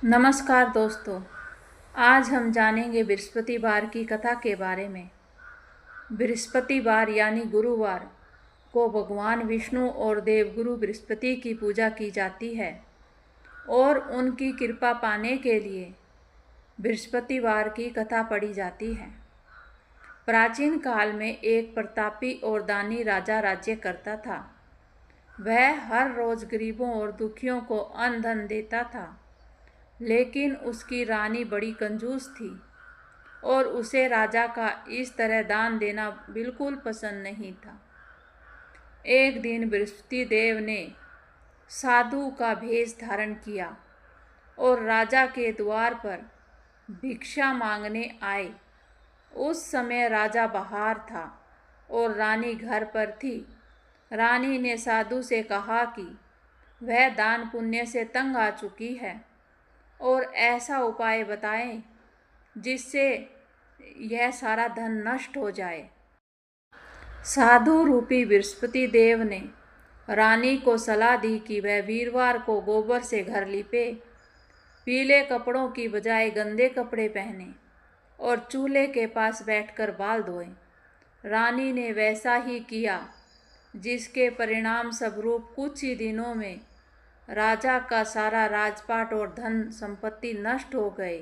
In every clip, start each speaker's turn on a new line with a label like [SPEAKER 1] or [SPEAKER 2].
[SPEAKER 1] नमस्कार दोस्तों। आज हम जानेंगे बृहस्पतिवार की कथा के बारे में। बृहस्पतिवार यानी गुरुवार को भगवान विष्णु और देवगुरु बृहस्पति की पूजा की जाती है और उनकी कृपा पाने के लिए बृहस्पतिवार की कथा पढ़ी जाती है। प्राचीन काल में एक प्रतापी और दानी राजा राज्य करता था। वह हर रोज गरीबों और दुखियों को अन्न धन देता था, लेकिन उसकी रानी बड़ी कंजूस थी और उसे राजा का इस तरह दान देना बिल्कुल पसंद नहीं था। एक दिन बृहस्पति देव ने साधु का भेष धारण किया और राजा के द्वार पर भिक्षा मांगने आए। उस समय राजा बाहर था और रानी घर पर थी। रानी ने साधु से कहा कि वह दान पुण्य से तंग आ चुकी है और ऐसा उपाय बताएं जिससे यह सारा धन नष्ट हो जाए। साधु रूपी बृहस्पति देव ने रानी को सलाह दी कि वह वीरवार को गोबर से घर लीपे, पीले कपड़ों की बजाय गंदे कपड़े पहने और चूल्हे के पास बैठकर बाल धोएं। रानी ने वैसा ही किया, जिसके परिणाम स्वरूप कुछ ही दिनों में राजा का सारा राजपाट और धन संपत्ति नष्ट हो गए।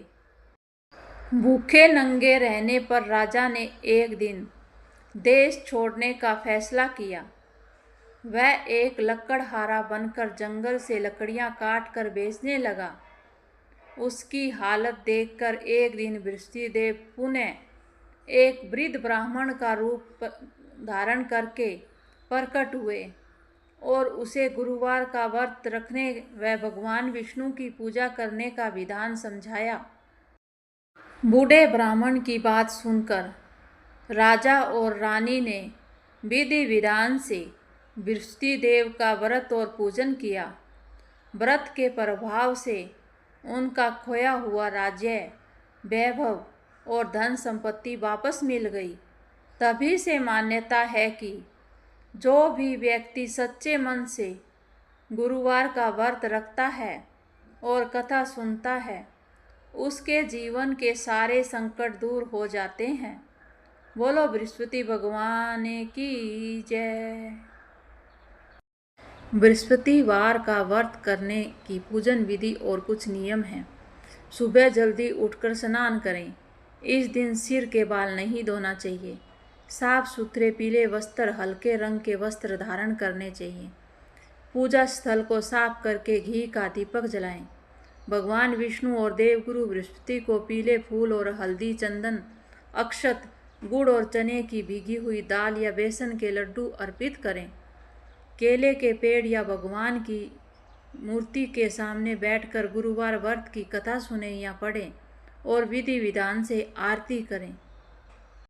[SPEAKER 1] भूखे नंगे रहने पर राजा ने एक दिन देश छोड़ने का फैसला किया। वह एक लकड़हारा बनकर जंगल से लकड़ियां काट कर बेचने लगा। उसकी हालत देखकर एक दिन बृहस्पति देव पुनः एक वृद्ध ब्राह्मण का रूप धारण करके प्रकट हुए और उसे गुरुवार का व्रत रखने व भगवान विष्णु की पूजा करने का विधान समझाया। बूढ़े ब्राह्मण की बात सुनकर राजा और रानी ने विधि विधान से बृहस्पति देव का व्रत और पूजन किया। व्रत के प्रभाव से उनका खोया हुआ राज्य, वैभव और धन संपत्ति वापस मिल गई। तभी से मान्यता है कि जो भी व्यक्ति सच्चे मन से गुरुवार का व्रत रखता है और कथा सुनता है, उसके जीवन के सारे संकट दूर हो जाते हैं। बोलो बृहस्पति भगवान की जय। बृहस्पतिवार का व्रत करने की पूजन विधि और कुछ नियम हैं। सुबह जल्दी उठकर स्नान करें। इस दिन सिर के बाल नहीं धोना चाहिए। साफ सुथरे पीले वस्त्र, हल्के रंग के वस्त्र धारण करने चाहिए। पूजा स्थल को साफ करके घी का दीपक जलाएं। भगवान विष्णु और देवगुरु बृहस्पति को पीले फूल और हल्दी, चंदन, अक्षत, गुड़ और चने की भीगी हुई दाल या बेसन के लड्डू अर्पित करें। केले के पेड़ या भगवान की मूर्ति के सामने बैठकर गुरुवार व्रत की कथा सुने या पढ़ें और विधि विधान से आरती करें।